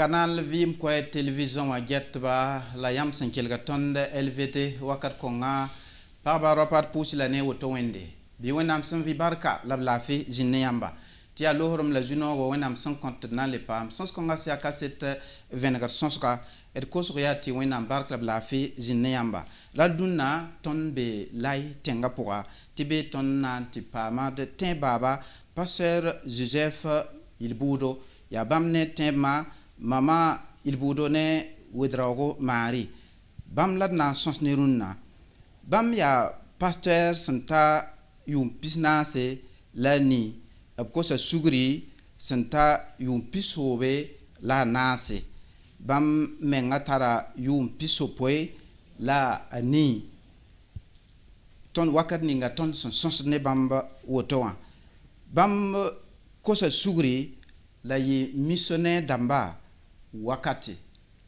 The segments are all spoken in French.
Canal Vim Kwe Télévision a Jetba, la Yam Sankilgatonde, LVT, Wakar Konga, Paba Ropat Pousi la ne woto wende. Bi wenam san vi barka la blafi jineyamba. Ti a lohrum la juno wo wenam san contenant le pam. Sans konga si akaset venegar sonska et kosuya ti wenam barka la blafi jineyamba. La dunna ton be lai tengapura. Ti be ton nan ti pama de ten baba. Pasteur Joseph Ilbudo. Ya bamne tema mama Ilbudo ne wedrago mari. Bam lad na sons nerunna. Bam ya pasteur santa yum pisna se la ni abkosa sugri santa yum pisobe la nase bam menga tara yum pisopoe la ani ton wakat ninga ton sons ne bamba wotoa bam kosa sugri la yi missionnaire damba wakati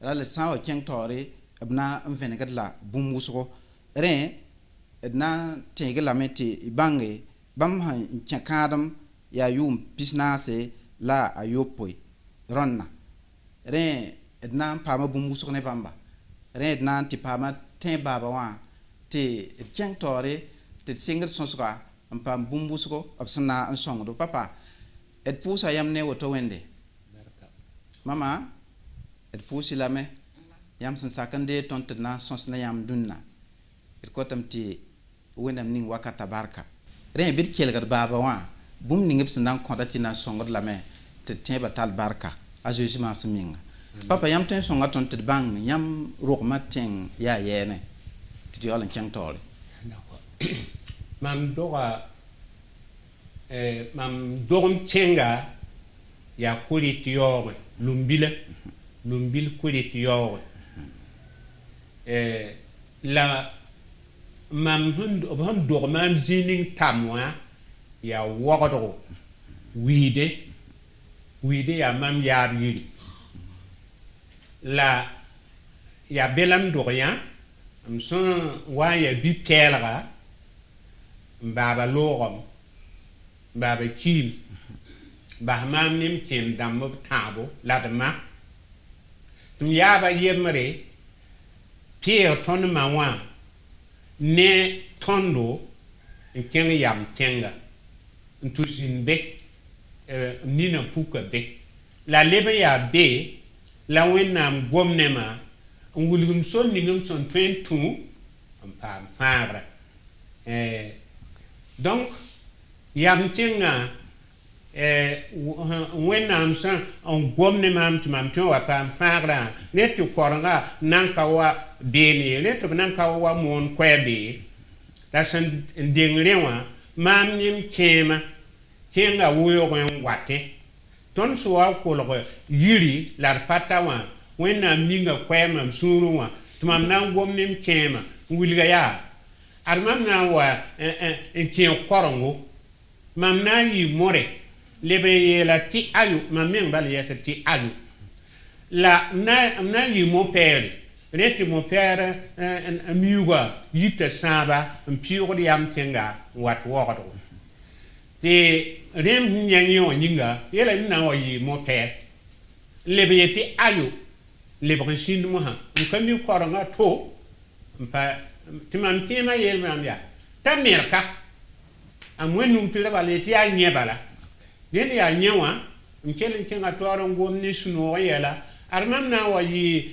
la le sawa keng tore abna mvenegat la bumusko ren na tege la meti bange bam han chakadam ya yum pisnase la ayopoi ronna ren na pama bumusko ne bamba ren na ti pama ten baba wa ti keng tore ti singer sonska pam bumusko absana an songdo papa et pusa yam ne woto wende mama et pusi lame yam san sakande tontna sonsna yam dunna et kotam ti wenam ning wakata barka ren bir kelgar baba wa bum ning ibs nan kontati na songod lame te teba tal barka a jugement sminga papa yam ten songa ton te bang yam rokma ten ya yene ti yolan chang tole mam doga mam dogum chenga ya kuri ti yoga lumbil kuri ti yoga la mam hum dog mam zining tamwa ya wogodo wide ya mam yar yiri la ya belam dogya am son wa ya bi kelga baba logom baba kim bahmam nim kim dambo tabo ladma tum yaba yemre pierre ton mawa ne tondo ken yam kenga ntusin be nina puka be la lebe ya be la wenam gomnema ngulgum son ningum son 22 am fagra donc yam kenga wenam san on gomnema am tumam to wa pam fagra net to koranga nanka wa beni net nanka wa mon kwebe la san ndingrewa mam nim kema kenga wuyo gwen wate ton suwa kolgo yiri lar patawa wenam ninga kwema suruwa tumam nan gomnim kema wulga ya armam na wa en kien korongo mam na yi more lebe yela ti ayu mam men bal yeta ti ayu la na yi mo pere reti mo pere miuga yita saba mpiugo yam tenga wat wogodo te rem nyanyo nyinga yela na wa yi mo pere lebe yeti ayu lebe shin mo ha nkami koronga to mpa timam tema yel mam ya tamerka amwenu mpira baleti ya nyebala den ya nyewa mkelen kenga toro ngomni suno yela armam na wa yi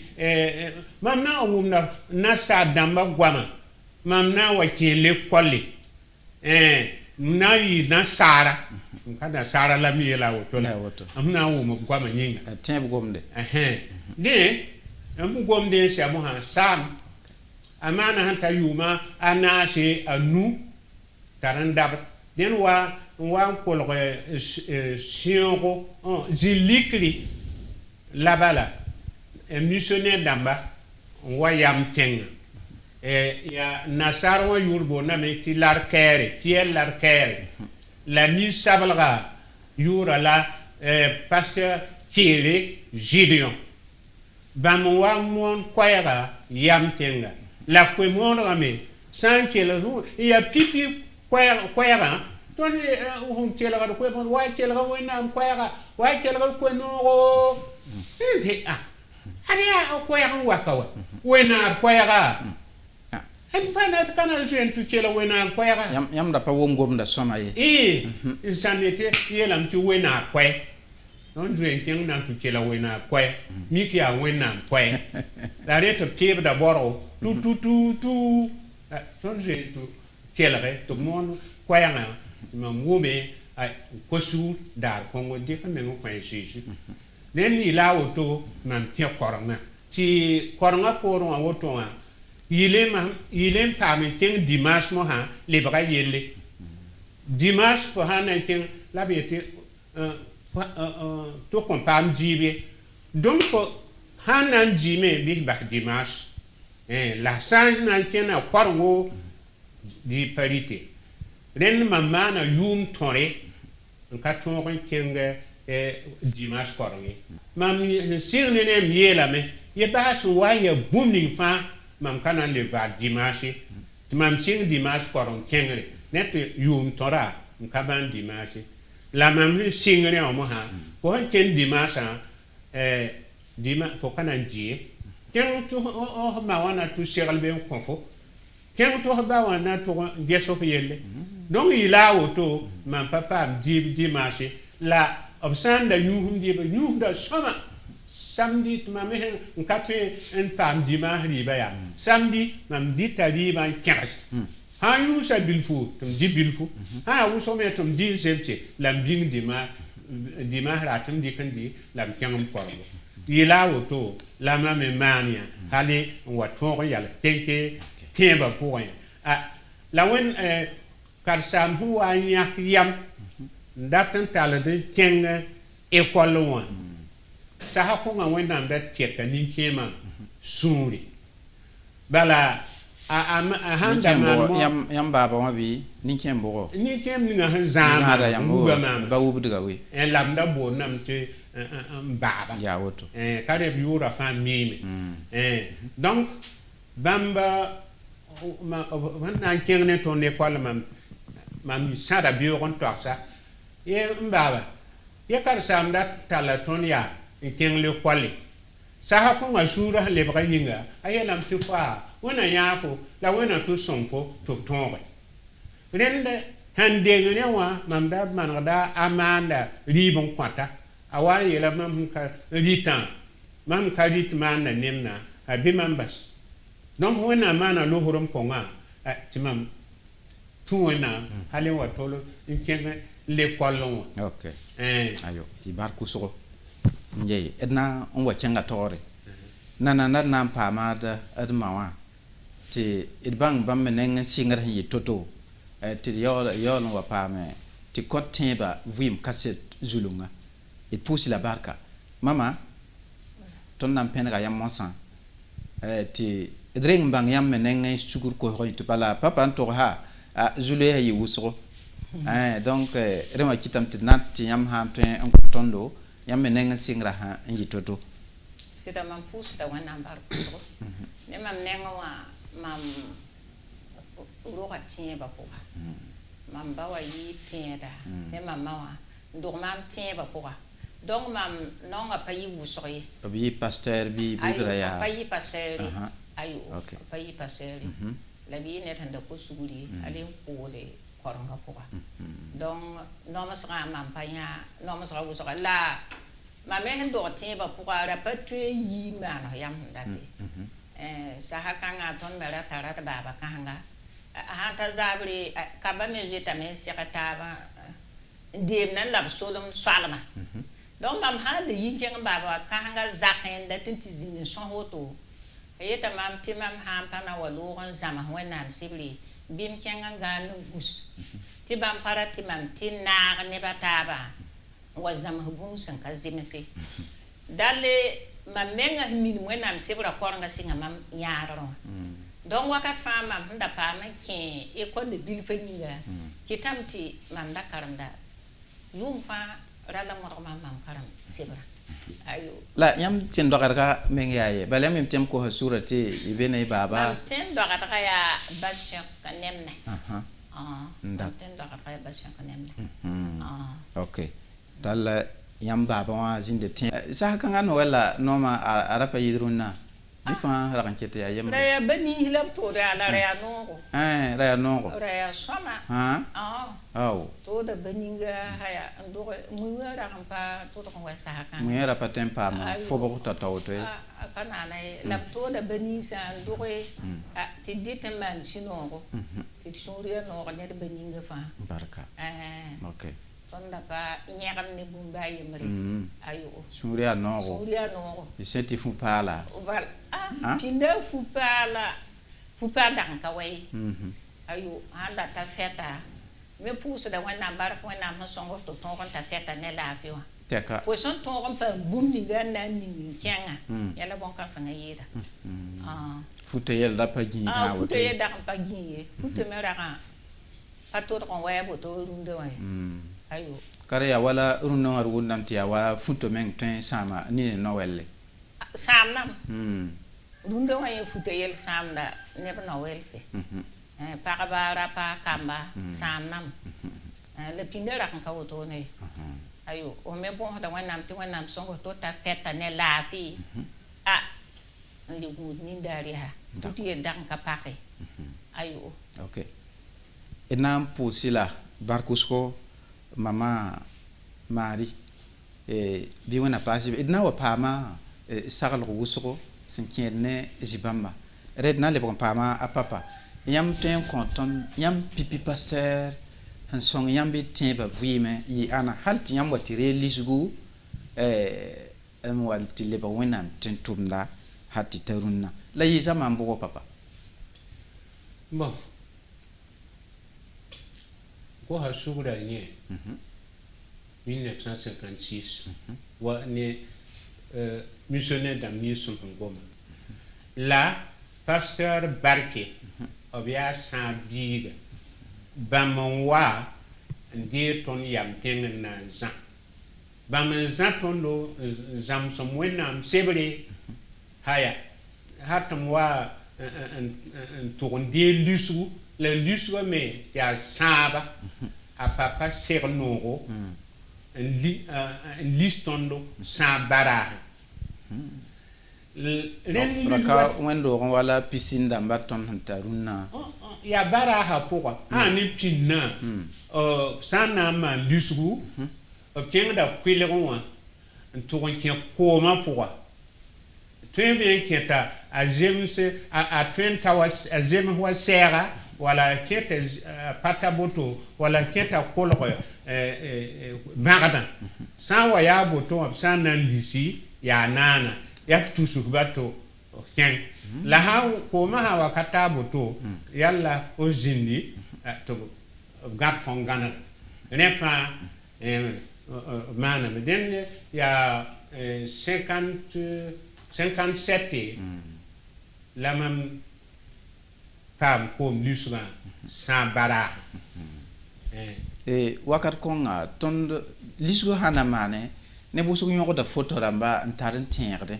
mam na wumna na sa damba gwama mam na wa kele kolli na yi na sara kada sara la mi yela woto am na wo mo gwama nyinga temb gomde de am gomde se mo ha sam amana hanta yuma anase anu tarandab den wa kolgo siongo zilikri la bala missionnaire damba wa yam tenga ya nasar wa yurbo na me ti larkere ti el larkere la ni sabalga yura la pasteur Thierry Gideon bam wa mon kwayara yam tenga la kwe mon rame san kele ya pipi kwayara ton hum kele ga kwe mon wa kele ga wena kwayara wa kele ga kwe no Aria kwayara wakawa wena kwayara pana kana tu kele wena kwayara yam da pa wongom da soma ye sanete yelam tu wena kway non juen ken nan tu kele wena kway miki a wena kway la reto tebe da boro tu ton juen tu kele to mon kwayara ma mobe ay kosu dar kongo de kan men kway shishi nen ni la woto nan te koranga ti koranga poro a woto a yile pam ten dimanche mo ha le bra yele dimanche ko ha na ten la bete to kon pam jibe donc ha nan jime bi ba dimanche la san na ten a korgo di parité ren mamma na yum tore ka to ko kenga dimanche korongi mam sirne ne miela me ye ba so wa ye bumning fa mam kana le va dimanche mam sing dimanche korong kengre net yum tora mkaban dimanche la mam singre o mo ha ko ken dimanche dimanche fo kana ji ken to o ma wana tu seral be konfo ken to ba wana to geso yelle donc il a auto mam papa dimanche la obsanda yuhum diba yuhda soma samedi ma me nkate en pam dima riba ya samedi mam dita riba kyash ha yu sa bilfu tum di bilfu ha wu so me tum di zemche lam bing dima ratum di kandi lam kyangam korbo yila woto la ma me mania hali wa to yal tenke temba point la wen karsam huwa nyak yam datan tala de kenga école wa sa ha ko ngwen nan bet tieka ni kema suri bala a handa man yam baba wa bi ni kem bo ni kem ni nga zama buga ma ba wubu daga we en lamda bo nam te baba ya woto kare bi ura fa mimi donc bamba ma nan kengne ton école mam sada bi on toxa ye mbaba ye kar samda talatonia ken le kwali saha ko ngasura le baka yinga ayelam tifa wona yako la wona to sonko to tonga rende hande ne wa mamda manada amanda ribon kwata awa yela mam ka ritan mam ka ritman na nemna abi mambas donc wona mana lo horom konga timam tuwena hale wa tolo ken le kwalon okay ayo ibar kusoro njey edna on wa chenga tore nana na pa ma da admawa ti idbang bam meneng singar hi toto ti yo no wa pa me ti kotemba vim kaset zulunga it pousse la barka mama ton nam penga yam monsan ti dreng bang yam meneng sugur ko ho to pala papa to ha zulu hi wusro donc rema kitam tinat ti yam ha ten en tondo yam meneng singra ha yitoto sida man pousse da wana bar so ne mam nenga wa mam roka tie ba ko mam ba wa yi tie da ne mam ma wa ndo mam tie ba ko donc mam non a payi wusri bi pasteur bi graya payi pasteur ayo payi pasteur la bi ne tan da ko suguri ale ko le koranga ko donc no masra mam panya no masra wusra la ma me hen do tie ba pour la patu yi ma na yam ndate sa ha kanga ton mera tara ta baba kanga ha ta zabri ka ba me jeta me sekata ba dem nan lab solom salma donc mam ha de yi ken baba kanga zaken da tinti zin son hoto yeta mam ti mam ha pa na walu gon zama wenam sibli bim ken nga no gus ti bam para ti mam ti na ne bataba wazam hubum san kazimse dalle ma menga min wenam sebra koranga singa mam yaaro donc wakat fa mam nda pa ma ki e ko de bil fa nyinga ki tamti mam da karamda yum fa rala mo mam karam sebra ayo la yam tin dogar ka meng yaye balem yam tem ko surati ibene baba tin dogar ka ya basha kanemne nda tin dogar ka ya basha kanemne okay dal yam baba wa zinde tin sa kan an wala noma arapa yidruna bifa rakan kete ya yam da bani hilam to da la ya nongo ra nongo ra soma to da baninga haya ndo mu ra kan pa to ko sa kan mu ra patem pa ma fo bo ta tawto kana na la to da bani sa ndo ti diteman sinongo ti suriya no ne da baninga fa barka okay tonda pa nyakam ne bumba yimre ayo suriya no iseti fu pala val pinda fu dan ka wai ayo anda ta feta me pousse da wana bar ko na ma songo to ton ta feta ne la fiwa teka fo son ton pa bumdi ganna ni kenga yala bon ka sanga yida fute yel da pa gi ha fute yel da pa gi fute me ra pa to ko wa bo to runde wa ayo kare ya wala runno ngar wundam tiya wa funto men tin sama ni no welle samnam runde wa ye futo yel samda ne no welse para bara pa kamba samnam le pindera kan ka woto ne ayo o me bon da wanam ti wanam songo to ta feta ne la fi li gud ni dari ha tuti e dan ka pake ayo okay enam pusila barkusko mama mari bi wana pasi idna wa pama sagal wusoko sinkene zibamba red na le bon pama a papa yam ten konton yam pipi pasteur han song yam bi tin ba vuime yi ana halti yam watire lisgu am walti le ba wana ten tumda hatti tarunna la yi zaman bo papa bon ko ha sugura nye 1956 wa ne missionnaire d'amis sont ngoma la pasteur Barke obia sabiga bamwa ndi ton yam tengen na za bam za ton lo zam som wenam sebre haya hatam wa en tourne de lusu le lusu me ya saba a papa sernoro en listondo sabara raka wendo wala piscine da mbaton hantaruna ya bara ha pourquoi ni pinna sana ma lusu obtient da kwileron en tourne qui koma pourquoi très bien qui est à James à 20 hours à James wa sera wala kete pataboto wala keta kolore magadan san wa ya boto san nan lisi ya nana ya tusu bato ken la ha ko ma ha wa kata boto yalla o jindi to gat fon gana nefa mana me den ya 57 la même pam kom lusma sans bara wakat konga tond lisgo hana mane ne busu nyoko da photo ramba ntarin tengde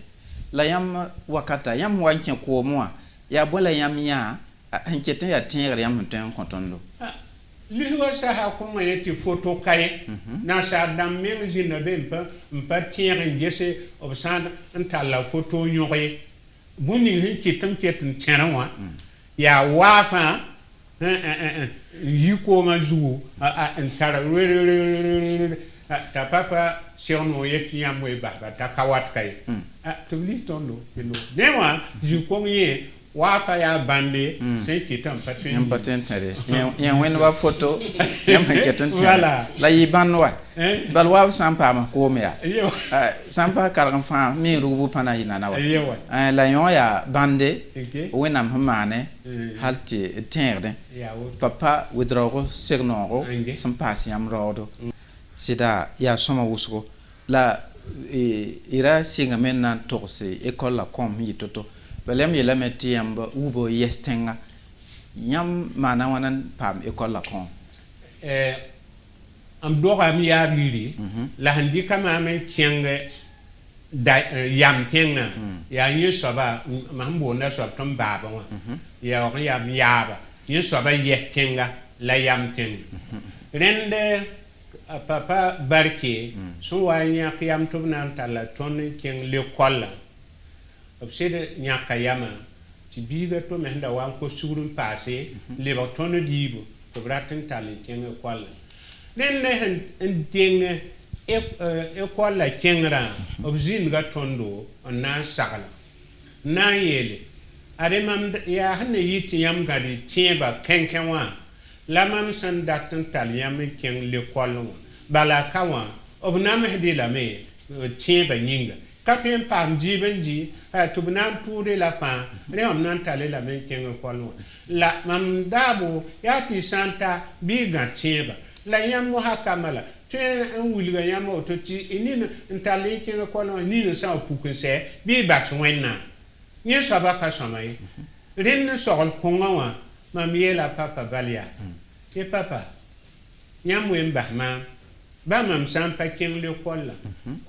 la yam wakata yam wanke ko moi ya bola yam ya hankete ya tengre yam ten kontondo lisgo sa ha ko ngene ti photo kay na sa dam même jina be mpa tengre ngese obsand ntala photo nyoye buni hinki tanketin terawa ya wafa yiko mazu en tara ta papa serno yeki yamwe baba ta kawat kai to litondo pelo dewa jiko ye wafa ya bande c'est qui tam patin yam patin tare yan wen wa photo yam haketan tara la yiban wa bal wa sampa ma ko me ya sampa karan fa mi rubu pana yina wa la yon ya bande wenam hamane halti terde papa widrogo segnoro sampa yam rodo sida ya soma wusko la ira singa men nan togse école la kom yi toto balem yela metiam ba ubo yestenga yam mana wanan pam école la kom am doga mi ya biri la handi kama men kenge yam tenga ya yin soba mambo na so tom baba wa ya o yam yaba yin soba yetenga la yam tenga rende papa barke so wa nya kiyam tubna tala ton keng le kolla obsede nya kayama ti biga to me nda wan ko surun passé le ba ton dibo to bratin tala keng kolla rende en ding kolla kengra obzin ga tondo na sagala na yele are mam ya hanne yiti yam gadi tieba kenkenwa la mam san datin tal yam ken le kollo bala kawa obna mehdi la me tieba nyinga katem pam jiben ji tubna toure la fa re om nan tale la me ken kollo la mam dabo yati santa biga tieba la yam mo hakamala tuen en wulga yam ototi inina ntale ken kollo ni sa pukunse bi bat wenna ni saba ka samay ren sogol kongawa mam yela papa balia e papa yam wen bahma ba mam sam pa ken le kolla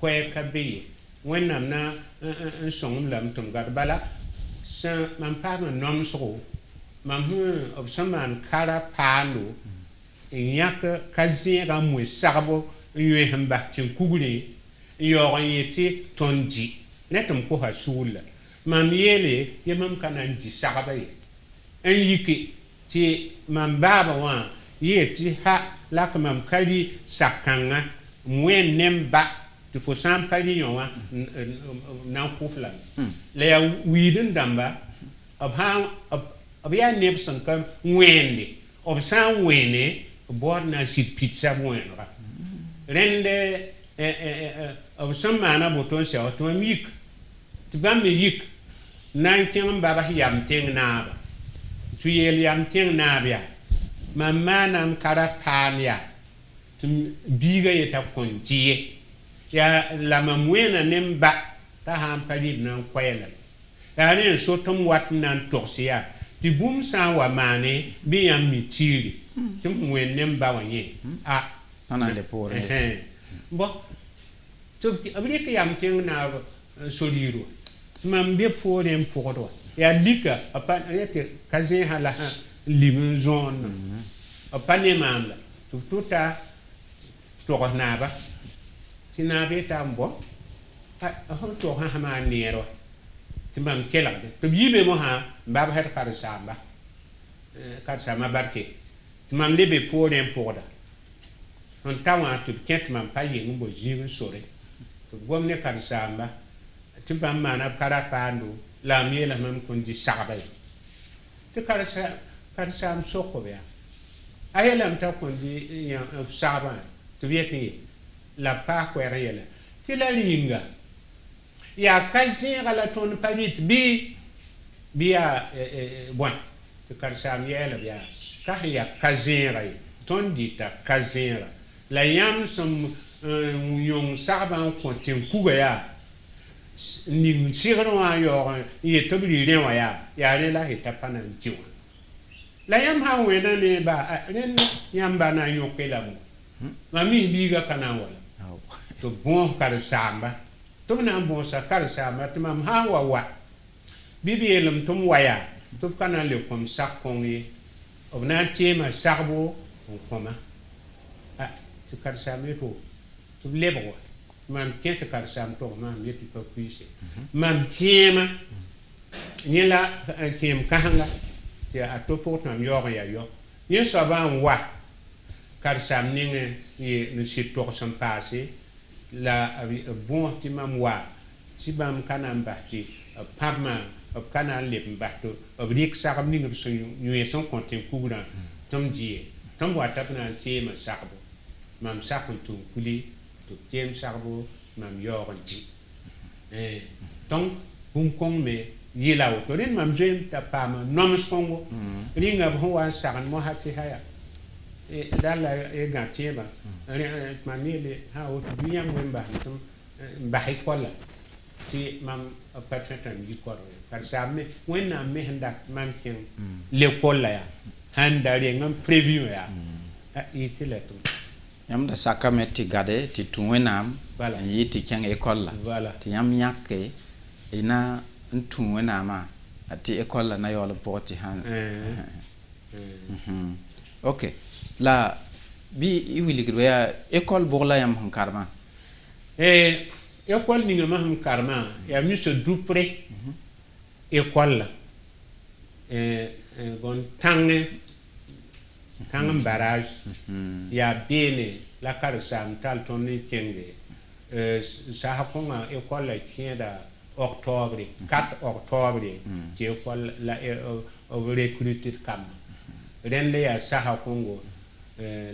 ko e kabe wennam na en songum lam tum gar bala sa mam pa ma nom so mam hu of saman kara palo yak kazira mu sarbo yue hamba tin kugule yo yeti tonji netum ko ha sul mam yele ye mam kanan ji sarba ye en yiki ti mam baba wa yeti ha lak mam kali sakanga mwen nemba ti fo sam pali yo wa na kufla le ya widin damba ab ya neb sankam wende ob san wene bod na sit pizza wenra rende ob san mana boton se to mik ti bam yik nan ken baba yam teng na ba tu yel yam teng na bia mamma nam kara pania tum biga yeta kontie ya la mamwena nemba ta ham palib nan kwela ya ne so tum wat nan torsia di bum san wa mane bi yam mitiri tum wen nemba wanye ana le pore bo to abri ke yam teng na soliro mam be pore mporo ya dika apa yete kaze hala limin zone apane manda tuta to na ba tinabe tambo ho to ha ma nero timam kela to yibe mo ha baba het kar samba barke timam lebe pore mpoda on tawa to ket mam paye ngbo jigu sore to gomne kar samba timbam mana kara pando la miela mam kunji sabai te kar sam soko bia ayelam ta kunji ya saba to vieti la pa kwere ti la linga ya kazira la ton panit bi ya bon te kar sam yela bia ka ya kazira ton dita kazira la yam som yong saba kontin kuga ya ning sigro wa yo ye to bi re wa ya re la hita panan jiwa la yam ha wena ne ba ren yam ba na yo ke la mu mami biga kana wala to bon kar samba to na bon sa kar samba to mam ha wa bibi elam tum waya to kana le kom sakongi obna tema sarbo on koma to kar samba to lebo mam kete kar sam to mam yeti pa kuise mam kema nyela kem kahanga ya atopo tam yo ya yo ye saban wa kar sam ninge ye ne sit to sam passé la bon ti mam wa si bam kanam bahti pamma kana lep bahto rik sakam ninge so ñu son konten kubra tom die tom wa tapna tema sakbo mam sakon tu kuli to kem sarbo mam yoronti donc bum kong me yila to ren mam jem ta pama noms kongo ringa bo wan sagan mo hati haya dala e gatieba manile ha o dunya mwemba tum bahi kola ti mam patatan yi koro par sa me wena me handa mam ken le kola ya handa re ngam preview ya iti le to yam da sakameti gade ti tuwenam Voilà. yiti ken école la Voilà. ti yam yakke ina tuwenama ati école la na yolo poti han ok la bi i wili gwa école bogla yam hon karma école ni ma ham karma ya mi se dupre école la gon tangue barrage ya bene la kar sam tal ton ni kenge sa ha konga école la kienda octobre 4 octobre qui école la recruter kam rende ya sa ha kongo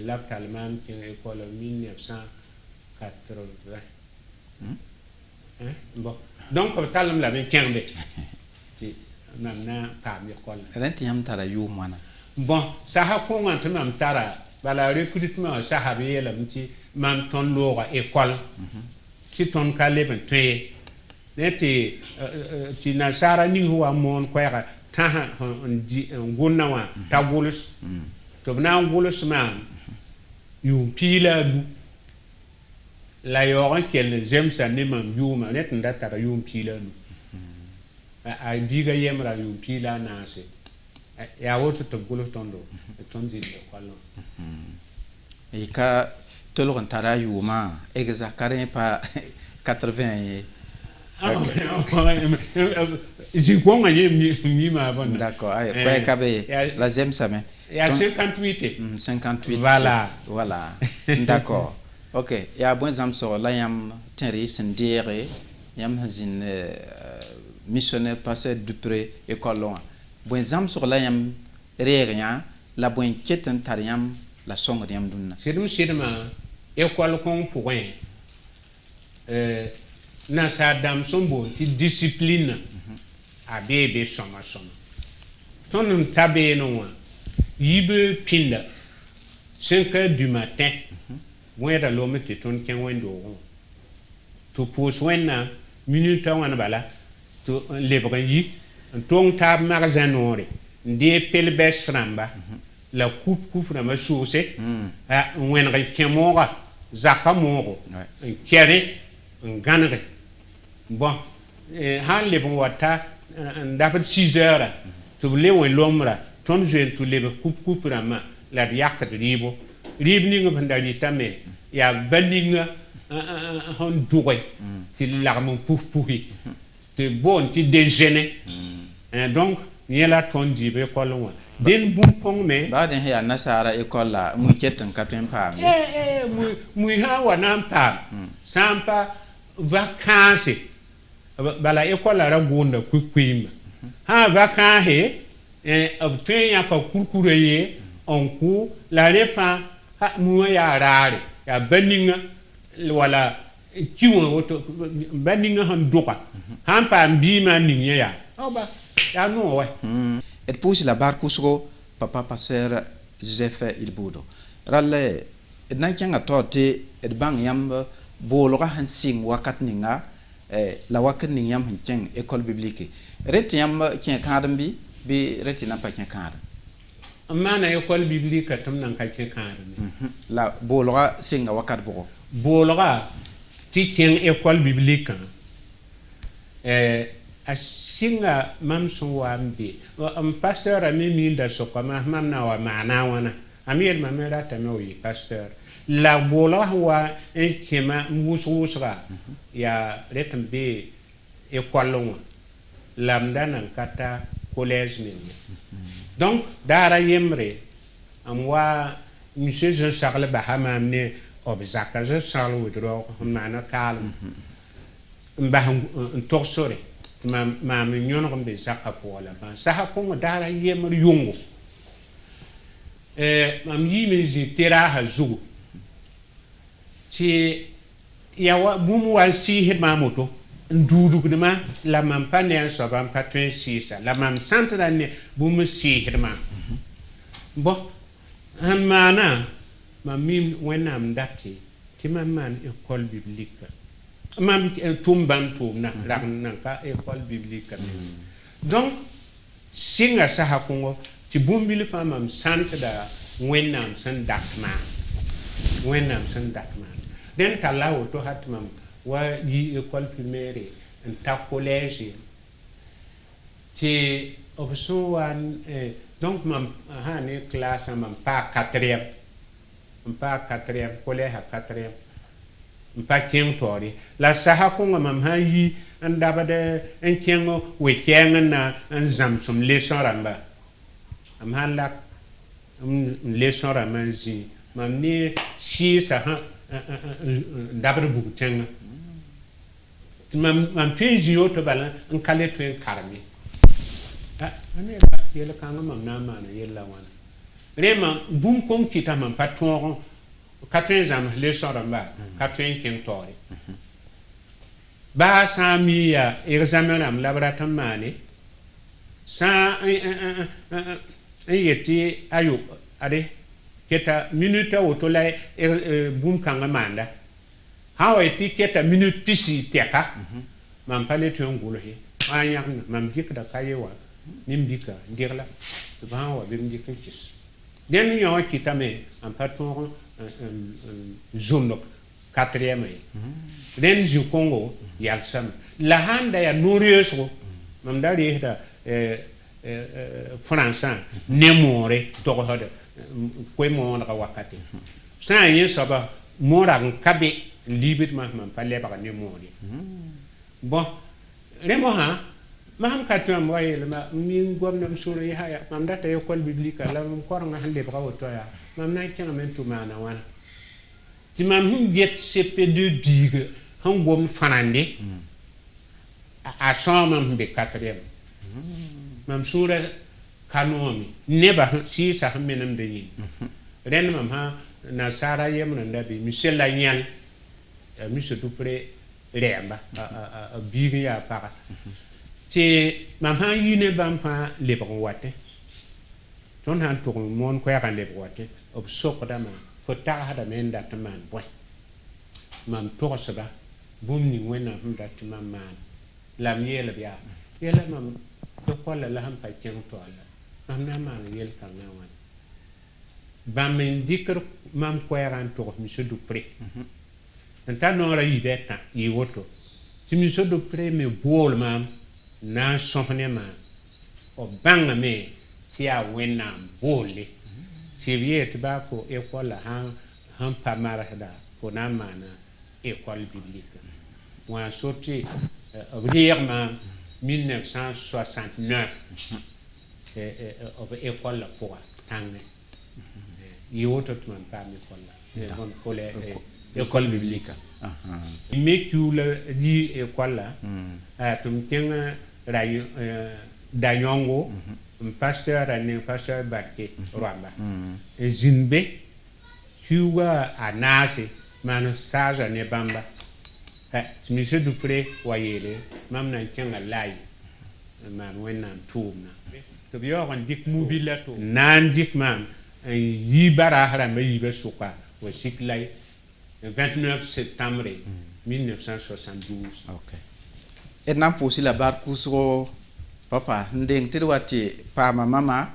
la talman qui école 1980 bon donc talam la ben kende ti namna kam école renti yam tara yu mana bon sa ha konga to nam tara bala recrutement sa ha be la mti man ton loga école ti ton ka leben te neti ti na sara ni huwa mon kwera ta ha ngonna wa ta gulus to na gulus man yu pila du la yoran kel jem sa ne mam yuma net ndata ra yum pila du a biga yemra yum pila na se ya woto to gulus tondo tonzi de kwalo e ka tolon tara yu ma exactement pas 80 j'ai quoi mi ma bonne d'accord ay quoi kabe la jem sa mais il y a 58 58 voilà d'accord ok ya bon zam so la yam tenri sen dire yam hazin missionnaire pasteur Dupré école loin bon zam so la yam rien la bon keten tariam la song yam dunna c'est ma école con point na sa dam sombo ti discipline a bebe soma ton tabe no yibe pinda 5h du matin wera lo meti ton ken wendo to pos wenna minute wana bala to lebran yi ton tab magasin ore ndé pelbe sramba la coupe na masose a wen ga kemora zaka moro kere nganre bon han le bon wata ndapat 6h to le wen lomra ton je to le coupe rama la yak de ribo ribni ngo bandali tame ya baninga hon doué ti larme pouhi te bon ti déjeuner donc ni la ton dibe ko lon den bum pong me ba den ya nasara école la mu ketan katen pa mu ha wana pa sampa vacances bala école ra gonda kukwima ha vacances obtain ya pa kurkureye on ku la refa ha mu ya rare ya baninga wala kiwon woto baninga han doka han pa mbima ninye ya oba ya no wa et pousse la bar kusgo papa pasteur Joseph Ilbudo ralle nan kyanga tote et bang yam bologa han sing wakat ninga la wakat ning yam hin école biblique ret yam kien kadam bi ret na pa kien kadam mana école biblique tam nan ka kien kadam la bologa singa wakat bogo bologa ti kien école biblique a singa mam so wambi pasteur ami milda so kama mam na wa maana wana amir mamera tamoyi pasteur la bola wa en kema mususra ya retambe école wa lamda nan kata collège min donc dara yemre amwa monsieur Jean Charles Bahama ne obzaka Jean Charles wudro maana kalm mbaham torsore ma mi nyon ngam be zakka ko la ba sa ko dara yemre yongo mam yime ji tera ha zugu ti yawa bumu wa si het ma moto ndudu ma la mam panen so bam patrin sisa la mam santra ne bumu si het ma bo mana mam mi wenam dati ti mam man école biblique mam tumban tumna ragnan ka école biblique donc singa saha kongo ti bumbili pa mam sante da wennam san dakma den talawo to hatmam wa yi école primaire en ta collège ti option wan donc mam ha ne classe mam pa 4e collège à 4e pa king tori la saha kongo mam ha yi en dabade en kengo we kenga en zamsum leçon ramba am han lak leçon ramba zi mam ni si sa ha dabade bu tenga mam tezi yoto bala en kale to en karmi ane la yela kanga mam na mana yela wana rema bum kom kita mam patron 80 ans leçon ramba 80 king tori ba sami ya examen am laboratoire mane sa yeti ayo ade keta minute otolai bum kanga manda hawa eti keta minute pisi teka mam pale to ngulo he anya mam dikda kayewa nimbika ndirla ba wa bim dikis den yo kitame am patron zone 4e den ju Congo yaksam la handa ya nourieusro mam dali heda français nemore to hoda ko mo na wakati sa yin saba mora kabe libit mam palle ba nemore bon remo ha mam katam wayel ma min gomnam sura ya mam data école biblique la mam ko nga hande ba woto ya mam na kenga men to mana wana ti mam get CP2 bigue han gom fanande a somam be 4e mam sura kanomi neba si sa menam de yin ren mam ha na sara yem na ndabi michel la nyal monsieur dupré remba a bigue ya para ti mam ha yine bam fa le bon wate ton han to mon ko ya kan le wate ob sokda ma ko ta hada men dat man boy mam to saba bum ni wena hum dat man lam yela biya yela mam to ko la ham pa ken to ala mam na man yel kan na wan bam indikr mam ko ya kan to monsieur dupré anta no ra yibeta yi woto ti monsieur dupré me bol mam na sohne ma o banga me ti a wena bole ti viet ba ko école han pa mara da ko na mana école biblique wa sorti réellement 1969 école pour tangé yoto man pa école bon école biblique mekiu la di école la tum kenga rayo danyongo pasteur ane pasteur barke rwamba zinbe kiwa anase man stage ane bamba monsieur dupré wayele mam na kenga lay man wena tumna to biyo on dik mobile to nan dik mam yi bara haramba yi be suka wa siklay 29 septembre 1972 okay et nam posi la bar kusro papa ndeng tirwati pa mama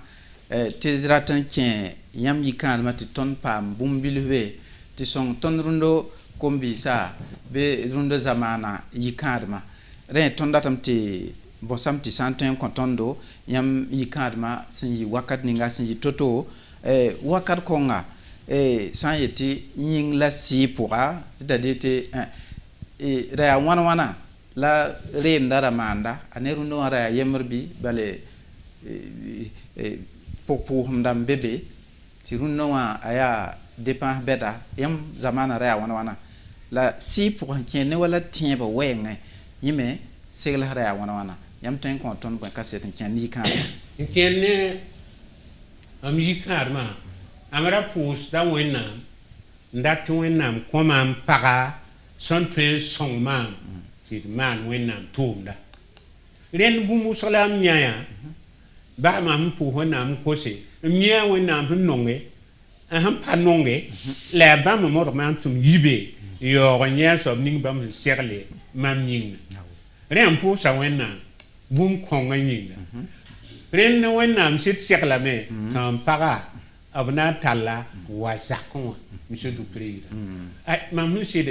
tizratan ken yam yikan mati ton pam bumbilwe ti son ton rundo kombi sa be rundo zamana yikadma re ton datam ti bosam ti santen kontondo yam yikadma sin yi wakat ninga sin yi toto wakat konga san yeti ying la si pourra c'est-à-dire te re wana la rem dara manda aneru no ara yemrbi bale popo ndam bebe ti runno wa aya dépend beta yam zamana ra wana la si pour kene wala tien ba wenga yime segla ra wana yam ten kon ton ba cassette ken ni kan kene am yikarma amara pous da wena ndat wena koma paga son tren songma man wenam tumda ren bu musalam nyaya ba mam pu honam kose nya wenam nonge aham pa nonge la ba mo mo man tum yibe yo nya so ning bam serle mam ning ren pu sa wenna bum konga ning ren na wenna sit sekla me tam para abna talla wa zakon monsieur Dupré ai mam nu sid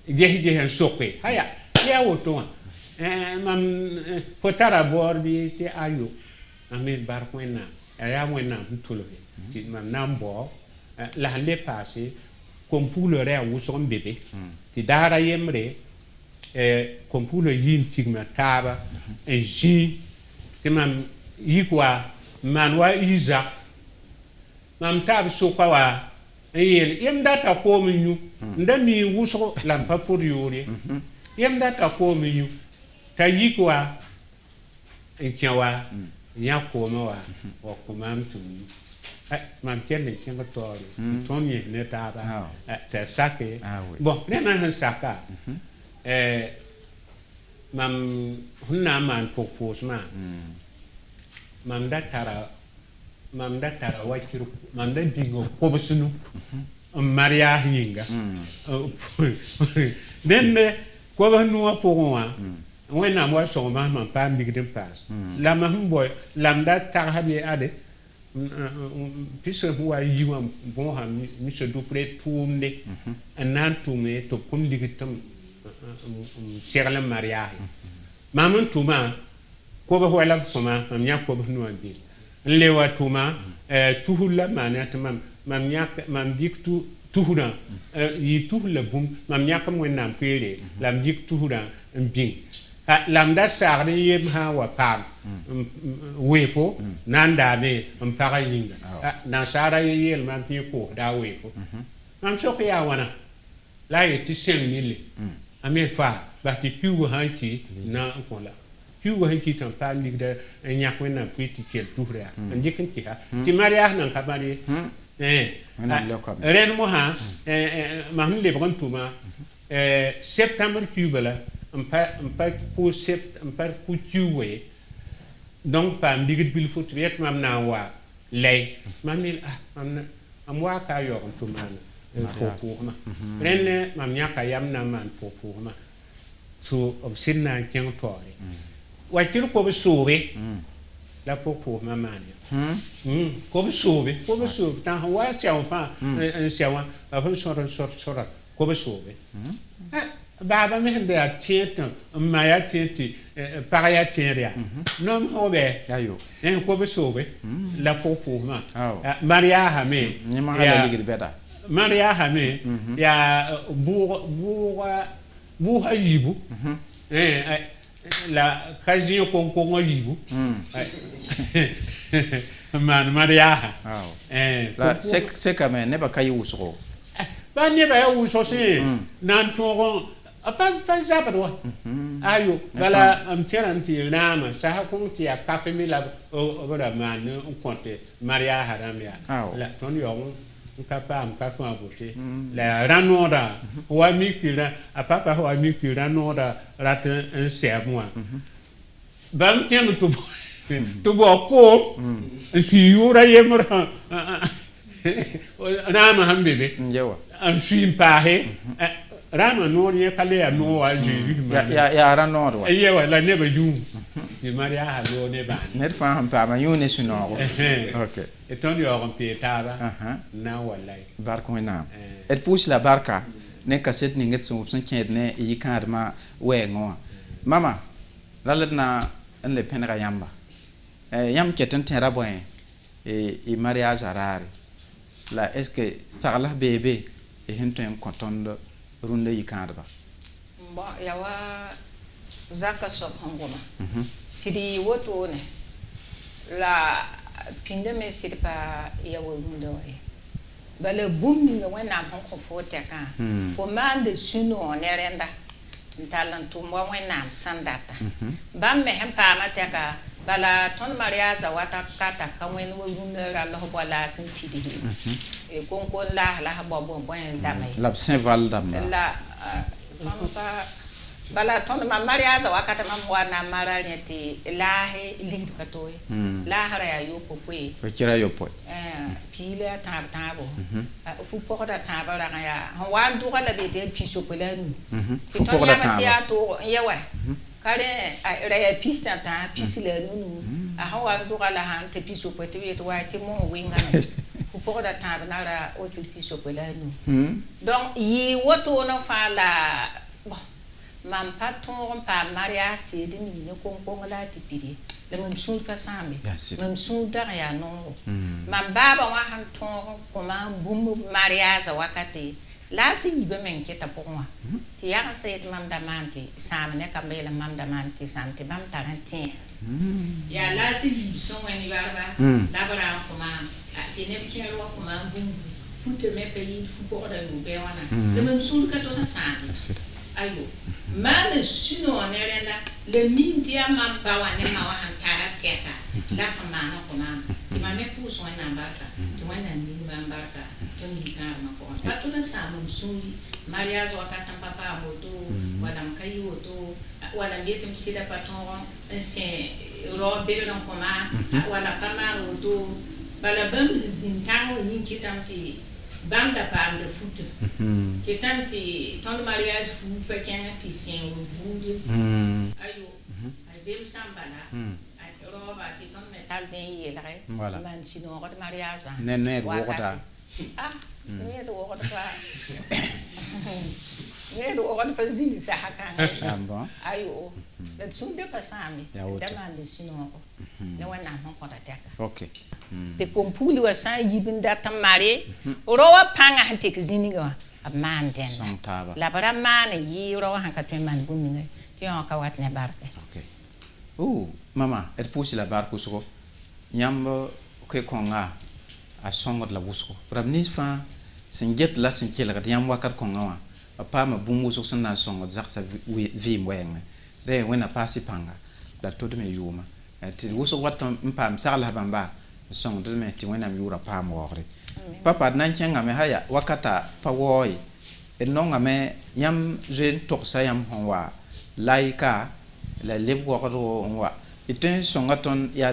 je han sokke haya ya woto mam fotara borbi ti ayo amen bar wenna ya wenna tulo ti mam nambo la le passé comme pour le ré ou son bébé ti dara yemre comme pour le yin tigma taba et ji ti mam yikwa manwa Isaac mam tab so kwa wa yem data ko minyu ndami wuso lampa pour yori yem data ko minyu ta yikwa enkiwa ya ko no wa ko mam tu mam kende kenga tori toni ne taba ta sake bon ne na saka mam hunna man propose ma mam datara wakiru mam da dingo ko busunu maria hinga den ko ba nuwa powa wena mo so ma mam pa migdim pass la ma boy lam da tar habi ade puisque huwa yiwa bon ha monsieur Dupré tourne nan tourne to comme digitam serle maria maman tuma ko ba wala kuma mam nya ko ba nuwa bi lewa tuma tuhula manat mam nya mam diktu tuhura yi tuhula bum mam nya kam wenam pere lam dik tuhura mbing lam da sarde yem ha wa pam wefo nanda me mpara yinga na sara yel mam pi ko da wefo mam sok ya wana la yeti sen mille ame fa ba ti ku hanki na ko la ku hanki tan pa lig da nyak wena piti kel tuhra ndikin ki ha ti maria nan ka bari ren mo ha mam le bon tuma septembre kubela mpa pour mpa pour tuer donc pas mbigit bil foot viet mam na wa lay mamil am wa ka yo on tumana pour ma ren mam nyaka yam na man pour ma so obsinna ken tori wa kir ko be sobe la pour ma man ko be sobe tan wa tia fa en sia wa fa sort ko be sobe baba me hende a tieta maya tieti paria tieria non hobe ayo ko be sobe la popo ma maria ha me ni ma hala ligir beta maria ha me ya bu hayibu la kazi ko yibu man maria ha la sek me ne ba kayi usro ba ne ba ya uso se nan to apa zapadwa ayo bala am tiran ti nama sa ha kun ti akafe mi la obora man on compte maria haramia la ton yo ka pa am ka fa bote la ranora wa mi tira apapa wa mi tira nora rat un sermoa bam tian to bo ko si yura yemra nama hambebe njewa am suis pa he rama no ye kale ya no wa Jésus ya ran no wa ye wa la ne ba yu ti maria ha lo ne ba ne fa ham pa ma yu ne suno okay et ton yo on pe taba na wallahi barko na et pousse la barka ne kaset ni nget so sun ket ne yi kadma we ngo mama laladna en le penra yamba yam keten tera boy e mariage arare la est-ce que sarla bébé e hento en content runde yikadba bon yawa zaka sop hangoma sidi woto ne la pinde me sidi pa yawa runde waye bale bumni nga wena ko fote ka fo mande suno ne renda ntalan tumwa wena sandata bamme hem pa mateka bala ton mariage wata kata kawen wo runde ra lo bola sin pidi e kon la bobo bon zamay la Saint Val dam la ton pa bala ton ma mariage wakata mam wana maranya ti lahe lind katoy lahara ya yopo pwe ko kira yopo pile tabo fu pokota tabo la ya wan du kala be de piso pela nu fu pokota tabo ya to yewa kare ya pista ta pisile nu a wan du kala han te piso pwe te to wa ti mo winga fu pokota tabo na la o ti piso pela nu donc yi woto no fa la mam patron pa mariage te de mi ne kon la ti pidi le mam sul ka sambe mam sul da ya no mam baba wa han ton ko mam bum mariage wakati la se yibe men ke ta pokwa ti ya se mam da manti sam ne ka mele mam da manti santi bam tarantin ya la se yibe so wani barba da bara ko mam ti ne ke ro ko mam bum putte me pays fu ko da no be wana le mam sul ka to sambe ayo mana sino nerenda le mindia mamba wane mawa hantara keta la kamana kona timame puso na mbata tuwana ni mbata tuni kama kwa patuna samu msuli mariage wakata papa moto wala mkai woto wala ngete msida paton c'est robe ron koma wala kama woto bala bam zintango ni kitamti banda pa de foot que tanti ton mariage fou pequena ti sen o vude ayo azem sambala roba ti ton metal den yelre man sino ko mariage ne wokota ne do wokota pa ne do wokota pa zini sa hakanga bon ayo da sunde pasami demande sino ko ne wana non ko ta teka okay te kompuli wa san yibin data mare rowa panga hantik ziniga amanden la bara man yi rowa hanka twen man bunninga ti on ka wat ne barke okay mama pousse la barque so nyambo ke konga a songot la wusko rabni fa singet la sinkelga yam wakat konga wa pa ma bumu so sanna songot zaksa vi mwenga re wena pasi panga la todo me yuma ti wuso wat mpam sagla bamba song de me ti wena mi ura pa mo re papa nan chenga me haya wakata pa woy e nonga me yam jen tok sa yam honwa laika la lebo ko wa iten songa ton ya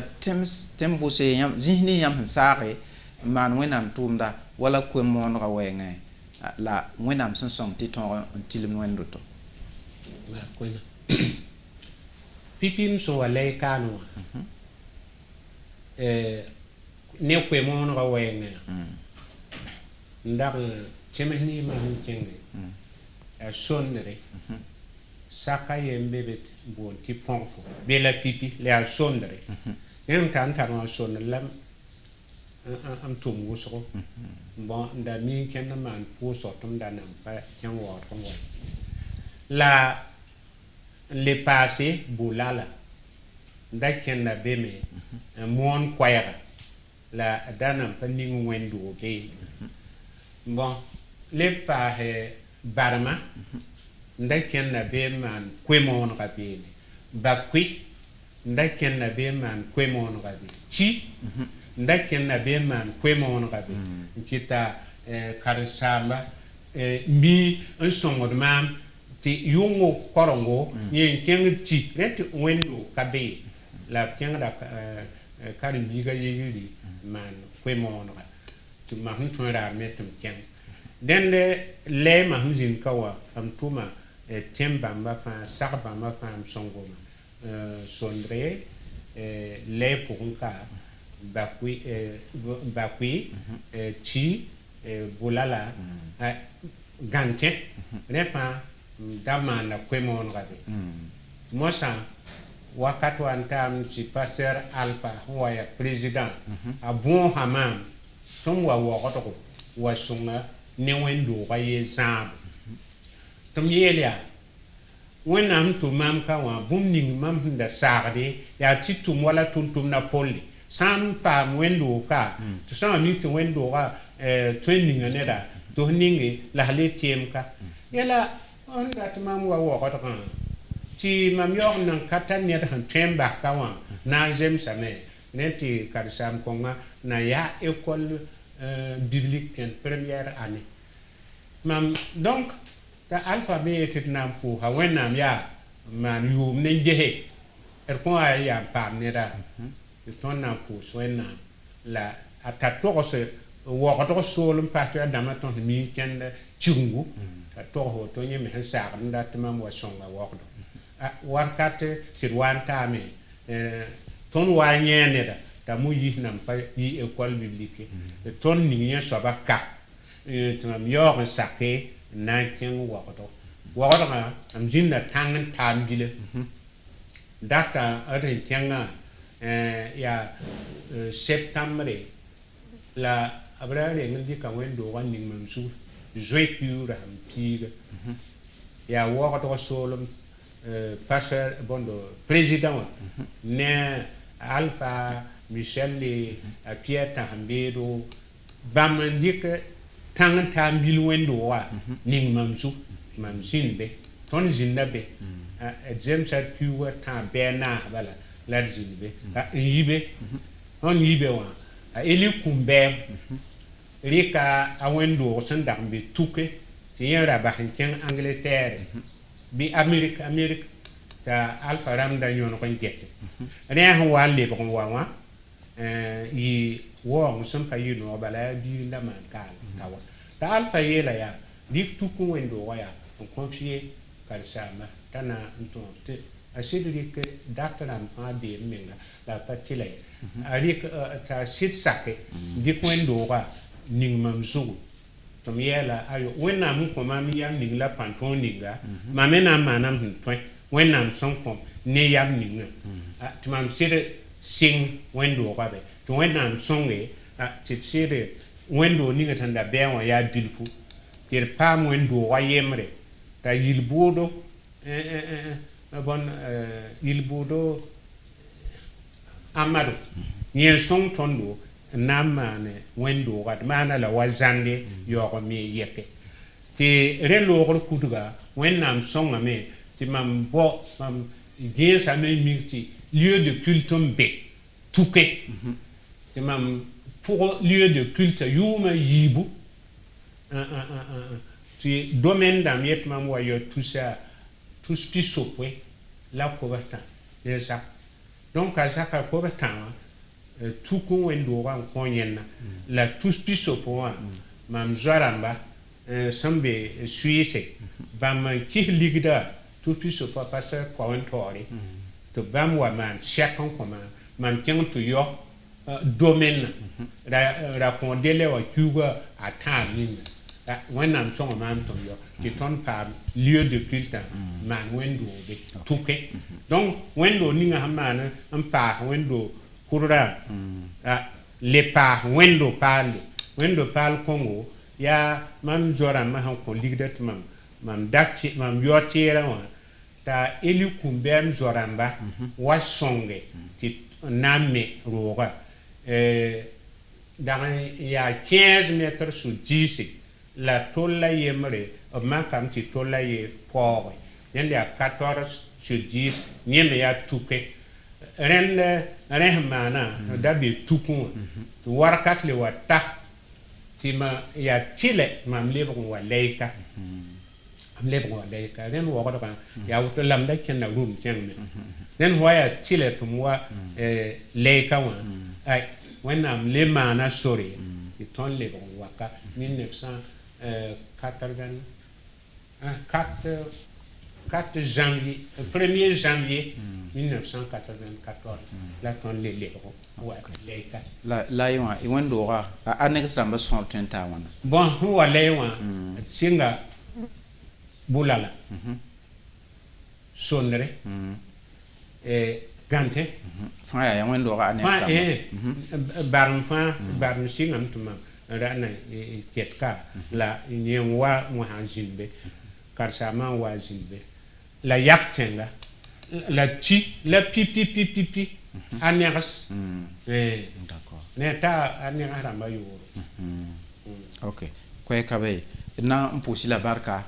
tembo se yam zihni yam sare man wena tumda wala ko mon ra wenge la wena son song ti ton tilim wendo to la ko pipim so wala kanu ne kwe mon ra wenge ndar chemeni ma chenge a sonre saka yembebet bon ti ponfo bela pipi le a sonre nem kan tan son lam am tum wusro bon nda mi ken man pu so tum da nam pa ken wo ko la le passé boulala nda ken na beme mon kwayra la danam pa ningu wendo be bon le pa he barma nda ken na be man kwemon rabele bakwi nda ken na be man kwemon rabele chi nda ken na be man kwemon rabele kita karsamba mi un songo de mam ti yungo korongo ni ken chi ret wendo kabe la ken da kari biga yiri man kwemon rabele tu ma hun tora metum ken den le ma hun kawa am tuma tembamba fa sarbamba fa songoma sondre le punka bakwi chi bulala gante refa damana kwemon rabe mosa wakato antam ci pasteur alpha waya président a bon hamam tom wa wakoto wa sunga ne wendo ga ye zam tom yelia wenam to mam ka wa bumning mam da sarde ya titum wala tuntum na polli sam pa wendo ka to sama mi to wendo ga training ne da to ningi la hale tiem ka yela on da mam wa wakoto kan ti mam yok nan katan ne da temba ka wa na jem same neti karsam konga na ya école biblique en première année mam donc ta alpha be tit nam fu ha wennam ya man yum ne jehe ko ay ya pam ne da ton nam fu so wennam la ata to se wo ko solum pa ta dama ton mi ken chungu ta to ho to nyeme han sa nda tamam wa songa wo ko war kat sirwan ta me ton wa nyene da ta mu yi nam pa yi école biblique ton ni nya so ba ka tamam yo saké na ken wo ko ga am jinna tangan tam gile data ade kenga ya septembre la abrare ngi ka wendo wani mansu joiture am pire ya wo ko solum passer bondo président ne Alpha Michel a Pierre Hambedo bamandike tangan tambil wendo wa ning mansu mamsin ton zinda be James at Pure Tam Bena Bala Ladzinbe Yibe on Yibe one Eli Kumbe Rika Awendo Sandambe Tuke Sierra Bahinken Angleterre Be America ta Alpha Ramda Yon kon get Ren wa le bon wa yi wo sun pa yi no bala bi ndama kal tawa ta Alpha yela ya dik tuku wendo wa ya on confier karsama tana ntonte asidi ke docteur am pa de menga la patile ari ta sit sake dik wendo wa ning mamsu to miela ayo wena mu ko mami yam ning la panton ninga mamena manam ntwen wena am son kom ne yam ninga timam sire sing wendo wa be to wena am songe tit sire wendo ninga tanda be wa ya dilfu tir pam wendo wa yemre ta yilbodo bon yilbodo amado yen song tondo namane wendo wat mana la wazande yoko mi yeke ti relo ko kutuga wennam songa me ti mam bo mam gensa me mirti lieu de culte mbe touké ti mam pour lieu de culte yuma yibu tu domaine d'am yet mam wa yo tout ça tout spiso point la ko bata déjà donc à ça ko bata tout ko wendo wa ko nyenna la tout spiso point mam joramba sambe suisse bam ki ligda tout spiso pas passer ko entori to bam wa man chacun comme man ken to yo domaine ra ko dele wa kuga atami wennam songa mam tom yo ki ton par lieu de culte man wendo be touké donc wendo ninga hamana am pa wendo kurra le pa wendo pal kongo ya mam jora ma han ko ligdat mam datti mam yotira wa ta eli kumbem joramba wa songe ki namme roga dans ya 15 mètres sur 10 la tolla yemre ma kam ti tolla ye powe yende a 14 sur 10 nyeme ya touké ren rehmana dabi tukun warkat le wata ti ma ya chile mam lebo wa leika am lebo wa leika ren wo ko ya wuto lamda ken na room ken ren wa ya chile tumwa leika wa ai when am le mana sorry ti ton lebo waka 4 janvier 1er janvier 1994 la ton le wa leika la ywa I wendo ga annex ramba son tenta wana bon wa lewa singa bulala sonre gante fa ya wendo ga annex ramba barum singam tuma rana ketka la nyewa mo hanjilbe karsama wa jilbe la yaktenga la chi la pipi annex d'accord neta annex ramba yoro OK ko kabe na mpusi la barka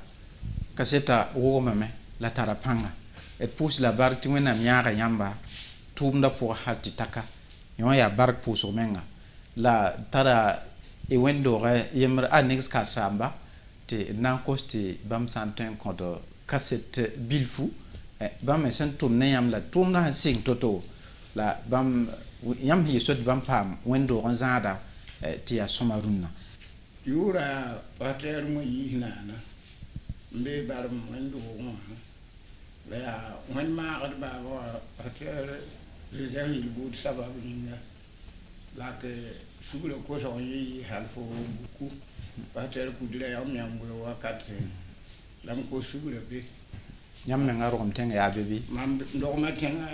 kaseta wo mame la tarapanga et pousse la barque tu wena miara yamba tumda pour halti taka yon ya barque pour so menga la tara e wendo ga yemra annex ka samba te nan koste bam santen kodo cassette bilfu bam me sen tum ne yam la tum na sing toto la bam yam hi sot bam pam wendo on zada ti ya somarunna yura pater mo yina na mbe baram wendo mo la wan ma gad ba wa pater je bud sabab ninga la que sugule ko so yi halfo buku pater ku dile yam nyam go wakati lam ko sugule be nyam me ngaro kom tenga ya bebi mam ndo ma tenga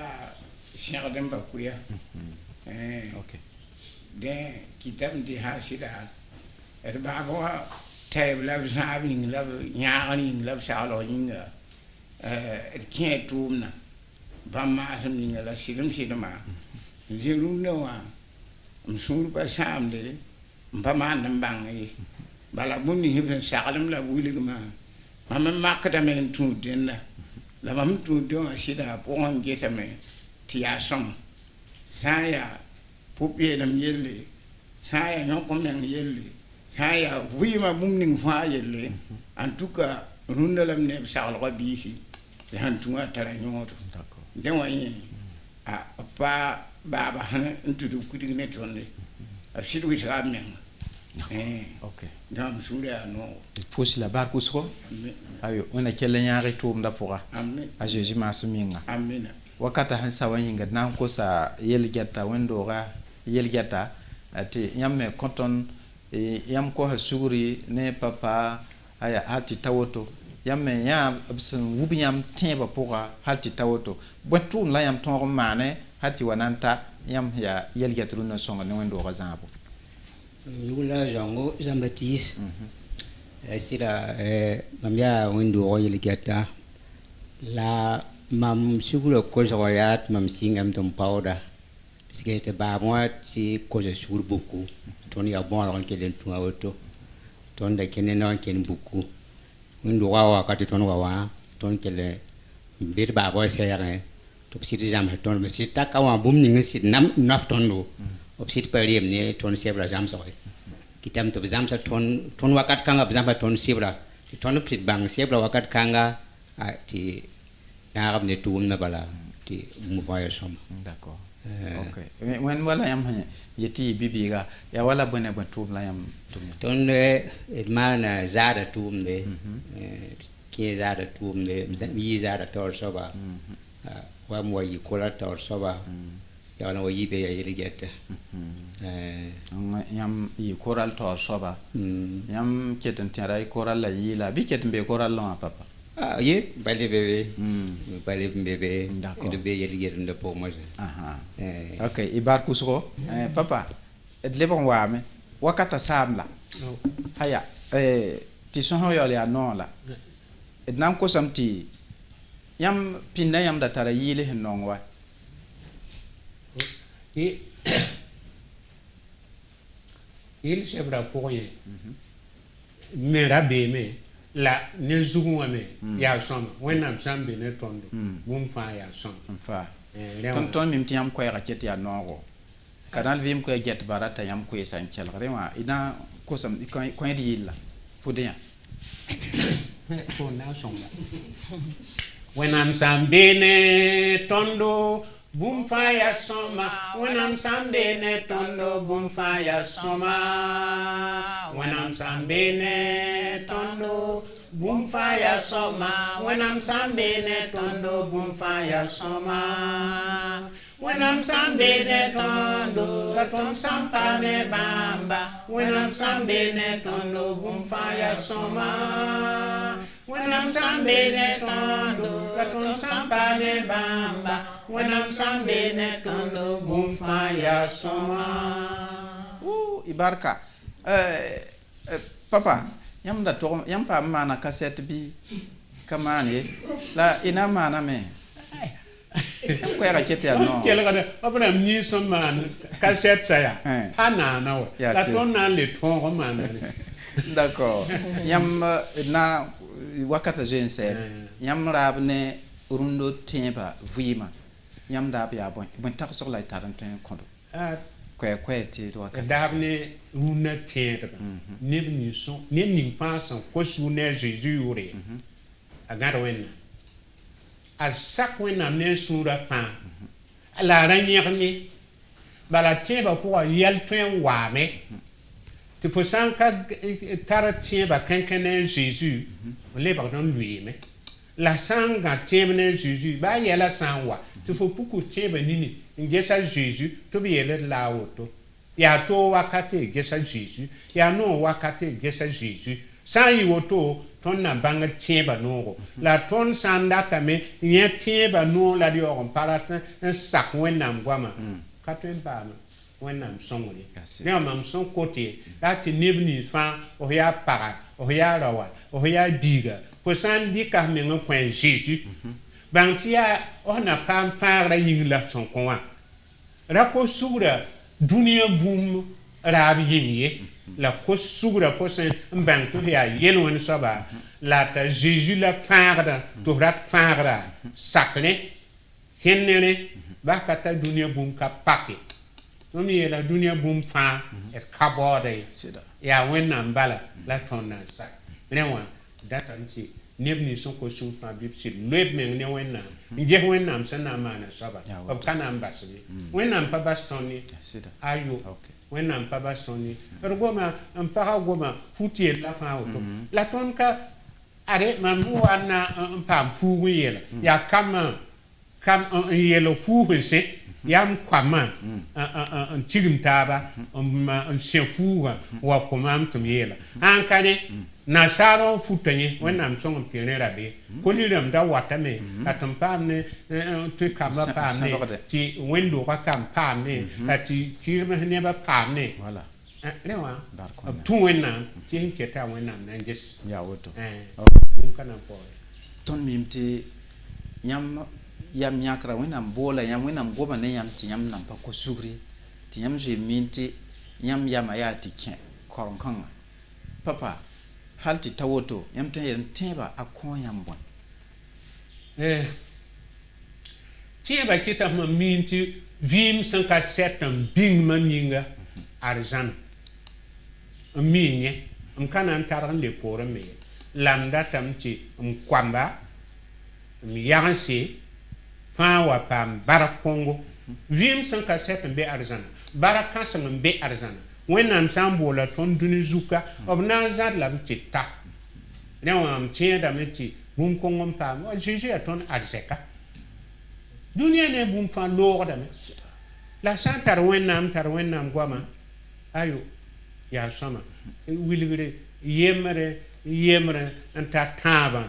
cheikh dem ba kuya okay de kitam di hasida er ba go tay lab sabing lab nyaani lab salo ninga et kien tumna bamma sam ninga la sidum siduma jinum no wa msur ba samde mbama ndambang yi bala bunni hibn saqalam la wuligma mama makada men tu denna la mam tu do sida pon getame tiya som saya pupi nam yelle saya nyokom yang yelle saya wima mumning fa yelle en tout cas rundalam ne saqal ko bisi han tunga tara nyoto de wani a pa baba hana ntudu kudi ne tonne a sidu wi sa men okay dam sura no pousse la barque usko ayo ona kelle nyaare tum da pora amen a jeji masuminga amen wakata han sawanyinga nan ko sa yelgeta wendo ga yelgeta ati yamme konton yam ko ha suguri ne papa aya hati tawoto yamme ya absun wubi yam temba pora hati tawoto botum la yam ton mane hati wananta yam ya yelgetu no songa ne wendo ga zambo Nula Jango Jean-Baptiste. Sira mamia wendo yelgeta la mam suguro ko joyat mam singam tom powder parce que te ba moi si ko je sur beaucoup ton ya bon on kelen tu auto ton de kenen on ken beaucoup wendo wa ka ton wa ton kele bir ba boy sere to si jam ton me si ta ka wa bum ni si nam naf ton do opsit pariem ne ton sebra jam so kitam to jam sa ton wakat kanga jam ton sebra ton pit bang sebra wakat kanga ti na ne tum na bala ti mu voya som d'accord okay when wala yam yeti bibiga ya wala bone bon tum la yam tum ton mana zada tum de ki zada tum de mi zada tor so ba wa mo yi kola tor so ba ya na yi be ya yigete yam yi koral tor so ba yam keten tara yi koral la yi la bi keten be koral la papa ye bale bebe bale bebe de be yigete de po mo okay ibar kusko papa et lebon wa me wakata samla haya ti son ho yo ya non la et nan ko samti yam pinna yam da tara yile hen non wa il sebra pour rien mais rabé mais la ne zugu me ya som wenam sambe ne tondo mum fa ya som fa ton mim tiam ko ya ket ya nongo kanal vim ko get barata yam ko san chel rema ina ko sam ko di yilla fudia ko na som wenam sambe ne tondo bum fire soma when I'm sambene tondo bum fire soma when I'm sambene tondo bum fire soma when I'm sambene tondo bum fire soma when I'm sambene tondo la ton sampane bamba when I'm sambene tondo bum fire soma when I'm sambene tondo la ton sampane bamba when I'm sambene tondo bum fire soma ibarka papa yam da to yam pa mana cassette bi kamane la ina mana me ko era kete no kele kada abana ni son man cassette saya hana na wa la ton na le ton ko man d'accord yam na wakata jense yam rabne urundo temba vima yam da ya bon tak so la tarantin kondo kwe ti to ka daab ne rũnã tẽedba neb ninsõ ned ning fãa sẽn kos-sũur ne a Zeezi yʋʋre a gãd wẽnnaam a sak wẽnnaam ne a sũurã fãa la a ra yẽgme bala tẽebã pʋgã yɛl tõe n waame tɩ fo sã n ka tar tẽebã kẽnkẽ ne a Zeezi f lebgd n lʋɩɩme la sã n gã tẽeb ne a Zeezi baa yɛla sã n wa tɩ fo pukus tẽebã nini n ges a Zeezi tɩ b yeel d la a woto yaa too wakate ges a Zeezi yaa noog wakate ges a Zeezi sã n yɩ woto tõnd na bãng tẽebã noogo la tõnd sã n datame yẽ tẽebã noog la d yaoog n pa rat n sak wẽnnaam goamã ka tõe n paam wẽnnaam sõngre rẽ mam sẽn kote yaa tɩ neb nins fãa f yaa paga f yaa rawa f yaa biiga fo sã n dɩka f meng n kõ a Zeezi bãng tɩ yaa f na paam fãagrã yĩng la sẽn kõ wã ra kos-sugrã dũniyã bũmb raab yĩng ye la kos-sugrã fo sẽn n bãng tɩ f yaa yel-wẽnd soaba la t'a Zeezi la fãagdã tɩ f rat fãagrã sak rẽ kẽnd ne rẽ bas ka t'a dũniyã bũmb ka pake tõnd yeela dũniyã bũmb fãa d ka baooda ye yaa wẽnnaam bala la tõnd na n sak rẽ wã datame tɩ neb nins sẽn kos-sũur fãa bɩ b sɩd loeb meng ne wẽnnaam n ges wẽnnaam sẽn na n maana soaba b ka na n bas ye wẽnnaam pa bas tõnd ye ayo wẽnnaam pa bas tõnd ye d goma n pagã goma fut yell la fãa woto la tõnd ka ade mam sẽn wa n na n paam fuug n yeela yaa kam n yeel fuug n sẽ yam koamã n tigim taaba n sẽ fuugã wa kõ maam tɩ m yeela sãn ka rẽ nasaarã n futa yẽ wẽnnaam sõng n pɩ rẽ ra be koli rãmb da watame la tɩ n paam ne tɩ kambã paam ne tɩ wẽnd-doogã kam paam ne la tɩ kɩɩrbs nebã paam ne rẽ wã b tũ wẽnnaam tɩ sẽn keta wẽnnaam na n ges bũmb ka na n paoore tõnd mim tɩ yãmb yam yãkra wẽnnaam boola yãmb wẽnnaam goma ne yãmb tɩ yãmb nan pa ko-sugri tɩ yãmb zoe min tɩ yãmb yamã yaa tɩ kẽ kaoreng-kãngã papa hal tɩ ta woto yãmb tõe n yeel tẽebã a kõ yãmb bõe tẽebã kɩta mam miin tɩ vɩɩm sẽn ka sɛt n bĩng mam yĩnga arzãn n miin yẽ m ka na n targ n le poorẽ me ye la m datame tɩ m koamba m yagense fãa wa paam bark kõngo vɩɩm sẽn ka sɛt n be arzãna bark kãseng n be arzãna wẽnnaam sã n boola tõnd dũni zuka b na n zãd la b tɩ ta rẽ wã m tẽedame tɩ bũmb kõng n paam wa Zeezi yaa tõnd arzɛka dũniyã ne bũmb fãa loogdame la sã n tar wẽnnaam goamã ayo yaa sõma wilgre yembre n ta tãabã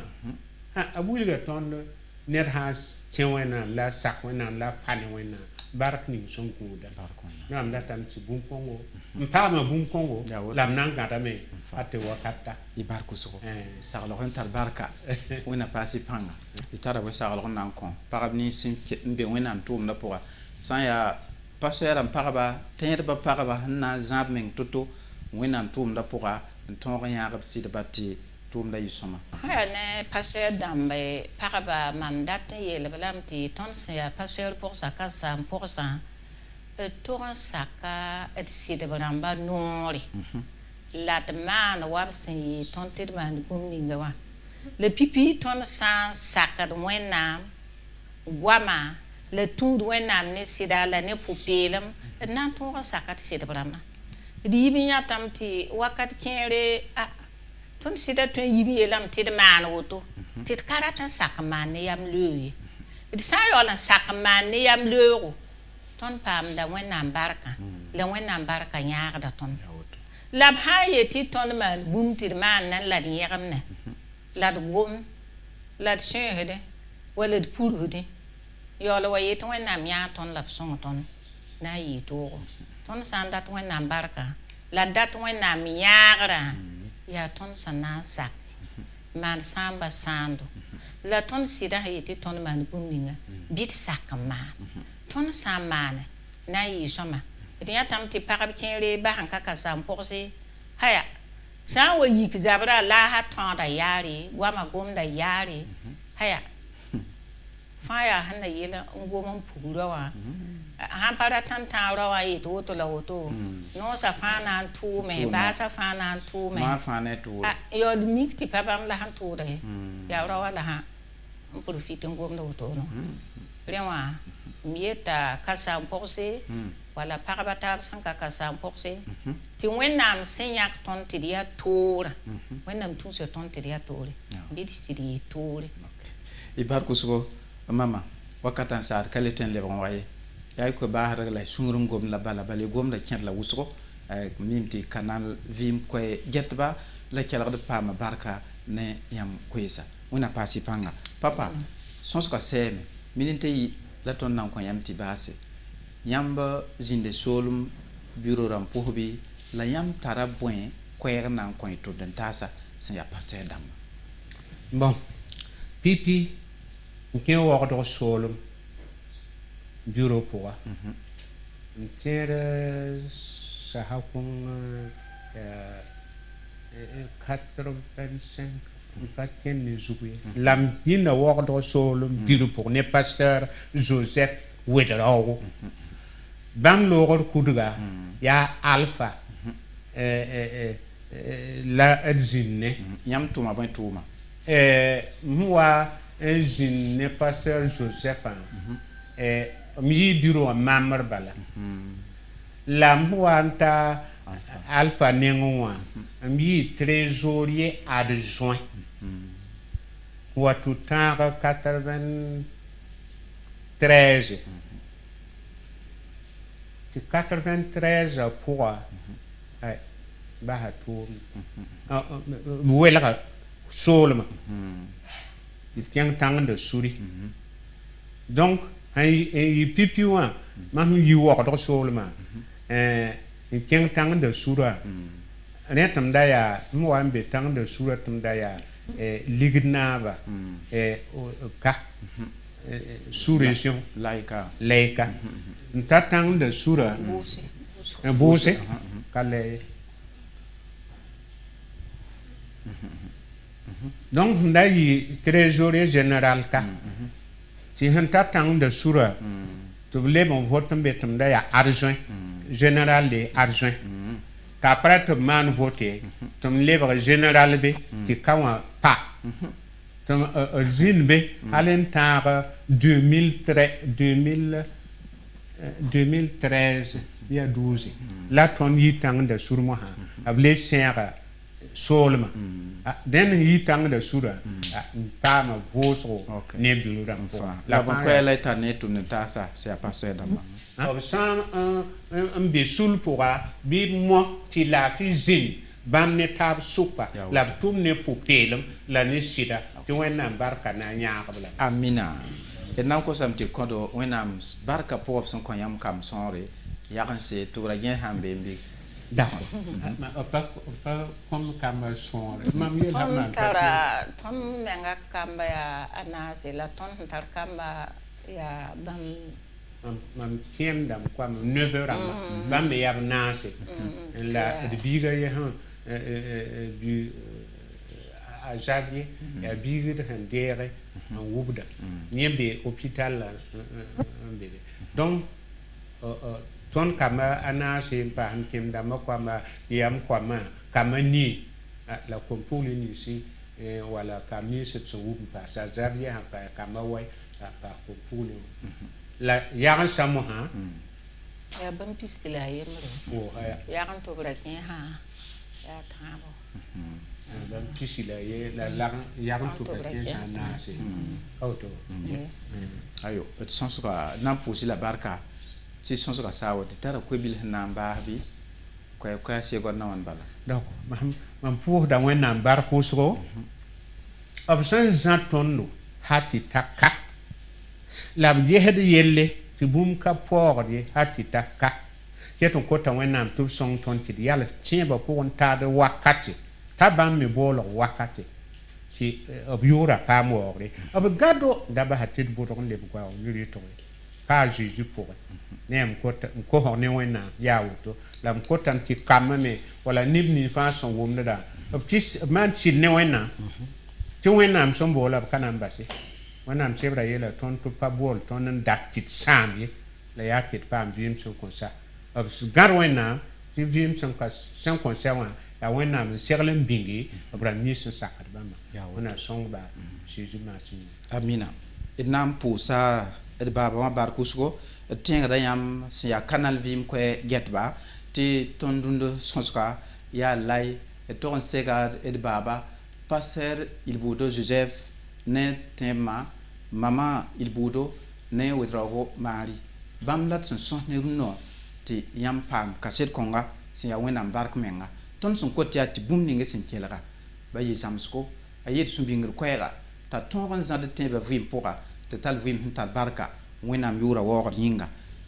a wilga tõnd ned sã tẽ wẽnnaam la sak wẽnnaam la pa ne wẽnnaam bark ning sẽn gũuda mam datame tɩ bũmb kõngo n paama bũmb kõngo la m na n gãdame a tɩ wakata y bark wʋsgo saglg n tar barka wẽnna paasy pãnga y tara bõe saglg n na n kõ pagb nins n be wẽnnaam tʋʋmdã pʋga sã n yaa pasɛɛrã n pagba tẽedbã pagba sẽn na n zãb meng to-to wẽnnaam tʋʋmdã pʋga n tõog n yãagb sɩdba tɩ tʋʋmdã yɩ sõma aya ne pasɛɛr dãmb pagba mam dat n yeelb lame tɩ tõnd sẽn yaa pasɛɛr pʋgsa ka sãn pʋgsã d tog n saka d sɩdb rãmbã noore la d maan wa b sẽn yɩ tõnd tɩ d maan bũmb ninga wã la pipi tõnd sã n sakd wẽnnaam goamã la tũud wẽnnaam ne sɩda la ne pʋ-peelem d na n tõog n saka d sɩdb rãmbã d yib n yãtame tɩ wakat kẽere tõnd sɩda tõe n yib yeelame tɩ d maan woto tɩ d ka rat n sak n maan ne yam leoog ye d sã n yaool n sak n maan ne yam leoogo tõnd paamda wẽnnaam barkã la wẽnnaam barkã yãagda tõnd la b sã n yetɩ tõnd maan bũmb tɩ d maan nan la d yẽgemne la d gom la d sẽesde wala d purgde yaool wa yetɩ wẽnnaam yãag tõnd la b sõng tõnd na n yɩɩ toogo tõnd sã n dat wẽnnaam barkã la d dat wẽnnaam yãagrã yaa tõnd sẽn na n sak maan sãamba sãando la tõnd sɩda sã yetɩ tõnd maan bũmb ninga bɩ d sak n maan tõnd sã n maane na n yɩɩ sõma d yãtame tɩ pagb kẽere bas n ka ka zãm pʋgse haya sã n wa yik zabrã laaha tõoda yaare goama gomda yaare haya faya hanna yela ngomon pugurawa han para tanta rawa yi to la hoto no sa fana tu me ba sa fana tu me ma fana tu yo mikti papa la han tu de ya rawa la ha profite ngom no to no rewa mieta kasa porse wala parabata sanka kasa porse ti wennam senyak ton ti dia tora wennam tu se ton ti dia tore bidi sidi tore ibar kusugo mama wakatan sar kaleten le bon waye yay ko bahar la sungurum gom la bala bale gom la kyan la wusugo mimti kanal vim ko jetba la kala de pama barka ne yam koyesa una pasi panga papa sons ka seme mininte yi la ton nan ko yam ti base yamba zinde solum bureau ram pohbi la yam tara boin ko yer nan ko to den tasa sen ya partir dam bon pipi ken wo do solum bureau pour tiere sa hakun 85 pas ken ni zubi lam yina wo do solum bureau pour ne pasteur Joseph Wederaw bam logor kuduga ya alpha la adzine yam tuma ban tuma moi un pasteur Joseph mi bureau mamar bala lam wanta alpha nengoa mi trésorier adjoint ou tout temps 93 c'est 93 pour bahatou wela solma il tient tant de souris donc il pipi wa mam yi wo do solma il tient tant de soura netam daya mo ambe tant de soura tum daya lignaba ka sous-région laika ntatang de soura bose kale donc ndayi trésorier général ka si ntatang de soura to le bon vote mbetum da ya argent général de argent qu'après te man voter tum lebre général be ti kawa pa tum zinbe alentare 2013 il y a 12 la ton yitang de surma able sera solma den yitang de sura pa ma voso ne bilura la va ko la tane tu ne tasa c'est à passer dama sans un besul pourra bi mo ti la ti zin bam ne tab supa la tum ne pupelum la ne sida ti wena barka na nyaaka bla amina enam ko sam ti kodo wenam barka pop son ko yam kam sonre yakan se to ra gen hambe mbi d'accord pas comme comme son mam ye la man tara ton menga kamba ya anase la ton tar kamba ya bam mam tiem dam kwa 9h bam be yab nase la de biga ye han du à Javier et à biga de handere en wubda niembe hôpital donc ton kama anase pa han tiem dam kwa ma yam kwa ma kama ni la compole ni si wala kami se tsu pa sa Javier ha pa kama wai pa compole la yaran samu ha ya ban pistila yemro yaran to brakin ha ya tabo ban pistila ye la yaran to brakin sa na se auto ayo et sens ka na poussi la barka ci sens ka sawo ti tara ko bil na mba bi ko se go na wan bala donc mam pour da wen na bar ko so absan zantondo hati takka la yehde yelle ti bum ka porde hati takka keton kota wenam tu song ton ti yalla tieba ko on ta de wakati tabam mi bolo wakati ti obiura pa moore ob gado daba hatit boton le bugwa yuri to pa juju pour nem kota ko horne wena yawto lam kota ti kamame wala nibni fa son womna da ob tis man ci ne wena ti wenam son bola kanam basi wẽnnaam sebra yeela tõnd tɩ pa bool tõnd n dak tɩ d sãam ye la yaa tɩ d paam vɩɩm sẽn kõn sa b gãd wẽnnaam tɩ vɩɩm sẽn kõn sa wã yaa wẽnnaam n segl n bĩnge b rãmb nins sẽn sakd bãmba wẽnnaam sõngba zeezi maasem amina d na n pʋʋsa d baaba wã bar kusgo d tẽegda yãmb sẽn yaa kanal vɩɩm koɛ gɛtba tɩ tõnd dũnd sõsga yaa lay d tog n sega d baaba pasteur ilbuudo joseph ne tẽebmã mama ilbuudo ne wedraoogo maari bãmb la d sẽn sõs ne rũnnã tɩ yãmb paam kaset kõnga sẽn yaa wẽnnaam bark menga tõnd sẽn kot yaa tɩ bũmb ning sẽn kelga ba yɩ zãmsgo a yet sũ-bĩngr koɛɛga t'a tõog n zãd tẽebã vɩɩm pʋga tɩ tall vɩɩm sẽn tar barka wẽnnaam yʋʋra waoogd yĩnga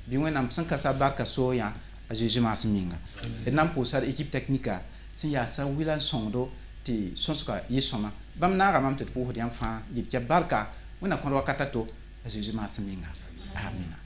bɩ wẽnnaam sẽn ka sa barka soo yã a zeezi maasem yĩnga d na n pʋʋsa d équipe technica sẽn yaa sa wila n sõngdo tɩ sõsga yɩ sõma bãmb naaga mam tɩ d pʋʋsd yãmb fãa yɩ b barka wẽnna kõd wakata to a zeezi maasem yĩnga amina